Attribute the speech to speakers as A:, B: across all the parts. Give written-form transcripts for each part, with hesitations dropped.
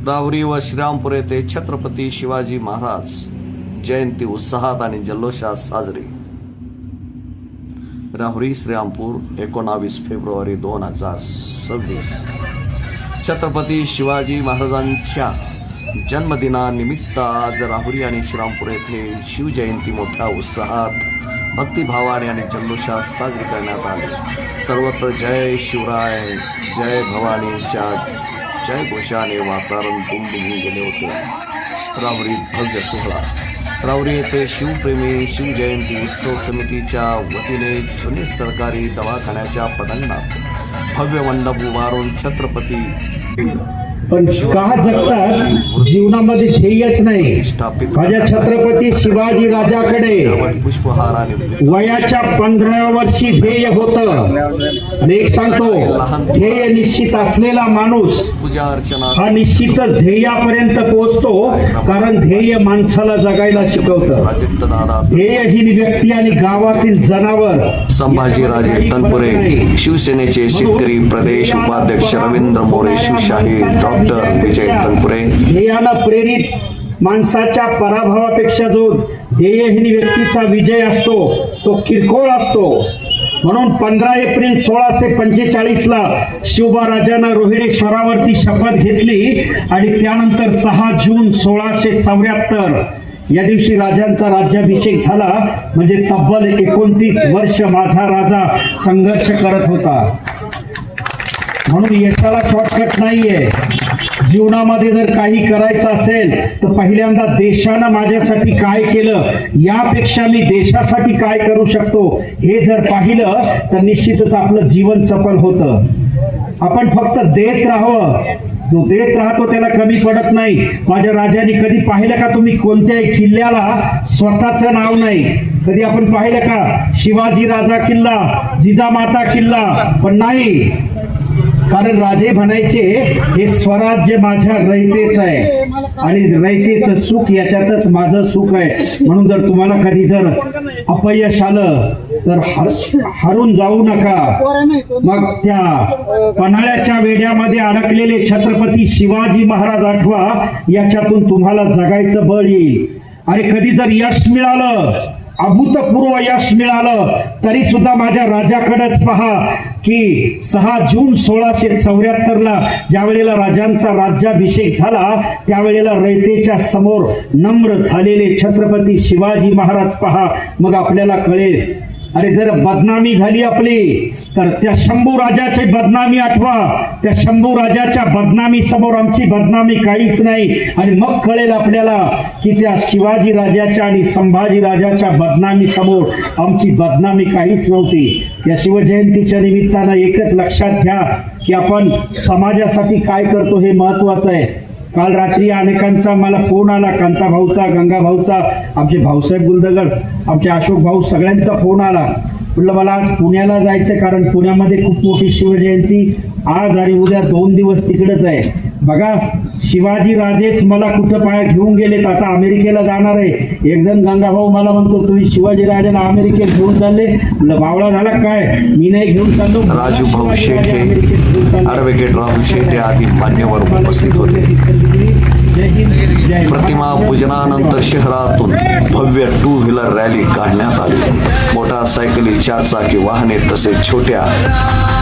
A: राहुरी व श्रीरामपूर येथे छत्रपती शिवाजी महाराज जयंती उत्साहात आणि जल्लोषात साजरी. राहुरी श्रीरामपूर 19 फेब्रुवारी 2026. छत्रपती शिवाजी महाराजांच्या जन्मदिनानिमित्त आज राहुरी आणि श्रीरामपूर येथे शिवजयंती मोठ्या उत्साहात भक्तिभावाने आणि जल्लोषात साजरी करण्यात आली. सर्वत्र जय शिवराय जय भवानीच्या जय घोषाने वातावरण दुमदुमून गेले होते. राहुरीत भव्य सोहळा. राहुरी येथे शिवप्रेमी शिवजयंती उत्सव समितीच्या वतीने जुने सरकारी दवाखान्याच्या पटांगणात भव्य मंडप उभारून छत्रपती
B: पण का जगतात जीवनामध्ये ध्येयच नाही. माझ्या छत्रपती शिवाजी राजाकडे
A: पुष्पहार आणि
B: वयाच्या 15व्या वर्षी ध्येय होतं. आणि एक सांगतो, ध्येय निश्चित असलेला माणूस
A: पूजा अर्चना
B: हा निश्चितच ध्येयापर्यंत पोहोचतो, कारण ध्येय माणसाला जगायला शिकवतं.
A: राजेंद्रदादा
B: ध्येयहीन व्यक्ती आणि गावातील जनावर.
A: संभाजीराजे तनपुरे शिवसेनेचे शेतकरी प्रदेश उपाध्यक्ष रवींद्र मोरे शिवशाही डॉक्टर विजय तनपुरे.
B: ध्येयाला प्रेरित माणसाच्या पराभवापेक्षा जो ध्येयहीन व्यक्तीचा विजय असतो तो किरकोळ असतो. म्हणून 15 एप्रिल 1645 ला शिवबा राजानं रोहिडेश्वरावरती शपथ घेतली आणि त्यानंतर 6 जून 1674 या दिवशी राजांचा राज्याभिषेक झाला. म्हणजे तब्बल 29 वर्ष माझा राजा संघर्ष करत होता. म्हणून यशाला शॉर्टकट नाहीये. जीवनामध्ये जर काही करायचं असेल तर पहिल्यांदा देशानं माझ्यासाठी काय केलं यापेक्षा मी देशासाठी काय करू शकतो हे जर पाहिलं तर निश्चितच आपलं जीवन सफल होतं. आपण फक्त देत राहावं. जो देत राहतो त्याला कमी पडत नाही. माझ्या राजाने कधी पाहिलं का तुम्ही कोणत्याही किल्ल्याला स्वतःचं नाव नाही? कधी आपण पाहिलं का शिवाजी राजा किल्ला, जिजामाता किल्ला? पण नाही. कारण राजे म्हणायचे हे स्वराज्य माझ्या रयतेच आहे आणि रयतेचं सुख याच्यातच माझं सुख आहे. म्हणून जर तुम्हाला कधी जर अपयश आलं तर हरून जाऊ नका. मग त्या पन्हाळ्याच्या वेड्यामध्ये अडकलेले छत्रपती शिवाजी महाराज आठवा. याच्यातून तुम्हाला जगायचं बळ येईल. आणि कधी जर यश मिळालं, अभूतपूर्व यश मिळालं, तरी सुद्धा माझ्या राजाकडेच पहा की 6 जून 1674 ला ज्या वेळेला राजांचा राज्याभिषेक झाला त्यावेळेला रयतेच्या समोर नम्र झालेले छत्रपती शिवाजी महाराज पहा. मग आपल्याला कळेल अरे जर बदनामी झाली आपली तर त्या शंभू राजाची बदनामी आठवा. त्या शंभू राजाच्या बदनामी समोर आमची बदनामी काहीच नाही. आणि मग कळेल आपल्याला की त्या शिवाजी राजाच्या आणि संभाजी राजाच्या बदनामी समोर आमची बदनामी काहीच नव्हती. या शिवजयंतीच्या निमित्तानं एकच लक्षात घ्या की आपण समाजासाठी काय करतो हे महत्वाचं आहे. काल रात्री अनेकांचा मला फोन आला, कांता भाऊचा, गंगा भाऊचा, आमचे भाऊसाहेब गुलदगड, आमचे अशोक भाऊ, सगळ्यांचा फोन आला. म्हटलं मला आज पुण्याला जायचं कारण पुण्यामध्ये खूप मोठी शिवजयंती आज आणि उद्या 2 दिवस तिकडेच आहे. बघा शिवाजी राजेच मला कुठं पाय घेऊन गेलेत. आता अमेरिकेला जाणार आहे. एक जण गंगा भाऊ मला म्हणतो तुम्ही शिवाजी राजाला अमेरिकेत घेऊन चालले. म्हटलं बावळा झाला काय, मी नाही घेऊन चाललो.
A: राजू भाऊ शेटे, ॲडव्होकेट राहुल शेटे आदी मान्यवर उपस्थित होते. प्रतिमा पूजनानंतर शहरातून भव्य 2 व्हीलर रॅली काढण्यात आली. मोटारसायकली, 4 चाकी वाहने तसेच छोट्या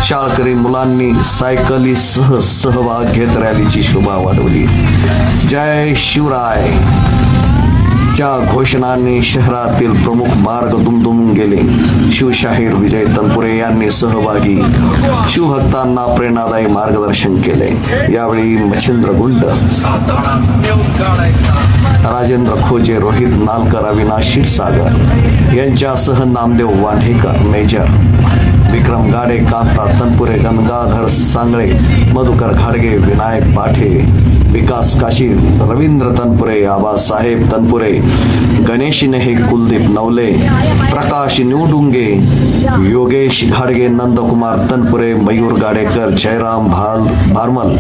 A: शाळकरी मुलांनी सायकलीसह सहभाग घेत रॅलीची शोभा वाढवली. जय शिवराय च्या घोषणांनी शहरातील प्रमुख मार्ग दुमदुमून गेले. शिवशाहीर विजय तनपुरे यांनी सहभागी शिवभक्तांना प्रेरणादायी मार्गदर्शन केले. यावेळी मच्छिंद्र गुंड, राजेंद्र खोजे, रोहित नालकर, अविनाश क्षीरसागर यांच्यासह नामदेव वांढेकर, मेजर विक्रम गाडे, कांता तनपुरे, गंगाधर सांगळे, मधुकर घाडगे, विनायक पाठे, विकास काशी, रवींद्र तनपुरे, आबासाहेब तनपुरे, गणेश नेहे, कुलदीप नवले, प्रकाश निवडुंगे, योगेश घाडगे, नंदकुमार तनपुरे, मयूर गाडेकर, जयराम भारमल,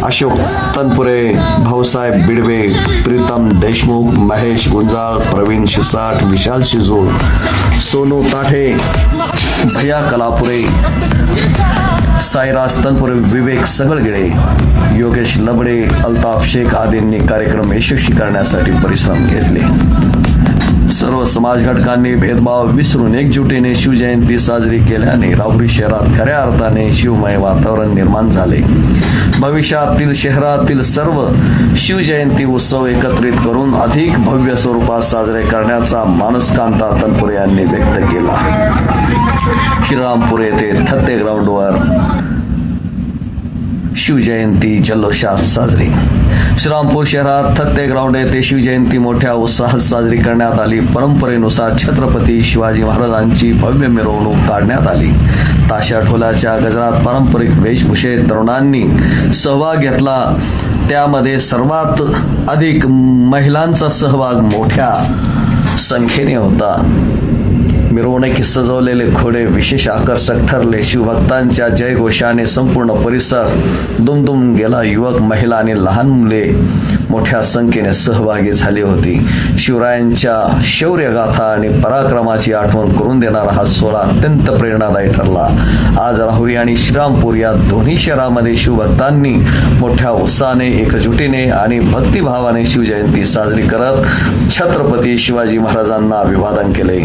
A: अशोक तनपुरे, भाऊसाहेब बिडवे, प्रीतम देशमुख, महेश गुंजाळ, प्रवीण शिसाट, विशाल शिजोळ, सोनू ताठे, भैया कलापुरे, साईराज तनपुरे, विवेक सगळगिळे, योगेश लबडे, अल्ताफ शेख आदींनी कार्यक्रम यशस्वी करण्यासाठी परिश्रम घेतले. सर्व समाज घटकांनी भेदभाव विसरून एकजुटीने शिवजयंती साजरी केल्याने राहुरी शहरात खऱ्या अर्थाने शिवमय वातावरण निर्माण झाले. भविष्यातील शहरातील सर्व शिवजयंती उत्सव एकत्रित करून अधिक भव्य स्वरूपात साजरे करण्याचा मानस कांता तनपुरे यांनी व्यक्त केला. श्रीरामपूर येथे थत्ते ग्राउंडवर शिवजयंती जल्लोषात साजरी. श्रीरामपूर शहरात थत्ते ग्राउंड येथे शिवजयंती मोठ्या उत्साहात साजरी करण्यात आली. परंपरेनुसार छत्रपती शिवाजी महाराजांची भव्य मिरवणूक काढण्यात आली. ताशा ढोलाच्या गजरात पारंपरिक वेशभूषेत तरुणांनी सहभाग घेतला. त्यामध्ये सर्वात अधिक महिलांचा सहभाग मोठ्या संख्येने होता. मिरवणुकीत सजवलेले घोडे विशेष आकर्षक ठरले. शिवभक्तांच्या जयघोषाने संपूर्ण परिसर दुमदुम गेला. युवक, महिला आणि लहान मुले मोठ्या संख्येने सहभागी झाली होती. शिवरायांच्या शौर्यगाथा आणि पराक्रमाची आठवण करून देणारा हा सोहळा अत्यंत प्रेरणादायी ठरला. आज राहुरी आणि श्रीरामपूर या दोन्ही शहरांमध्ये शिवभक्तांनी मोठ्या उत्साहाने, एकजुटीने आणि भक्तिभावाने शिवजयंती साजरी करत छत्रपती शिवाजी महाराजांना अभिवादन केले.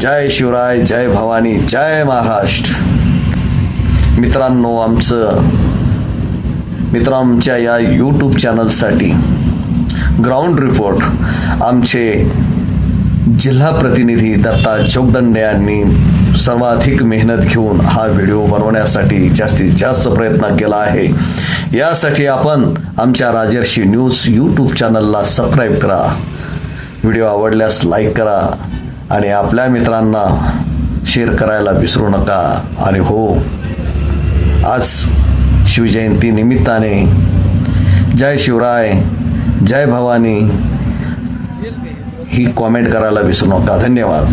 A: जय शिवराय, जय भवानी, जय महाराष्ट्र. मित्रांनो, आमच्या या यूट्यूब चॅनलसाठी ग्राउंड रिपोर्ट आमचे जिल्हा प्रतिनिधी दत्ता चौगदंडे यांनी सर्वाधिक मेहनत घेऊन हा व्हिडिओ बनवण्यासाठी जास्तीत जास्त प्रयत्न केला आहे. यासाठी आपण आमच्या राजर्षी न्यूज यूट्यूब चॅनलला सबस्क्राईब करा. व्हिडिओ आवडल्यास लाईक करा आणि आपल्या मित्रांना शेअर करायला विसरू नका. आणि हो, आज शिवजयंती निमित्ताने जय शिवराय, जय भवानी ही कॉमेंट करायला विसरू नका. धन्यवाद.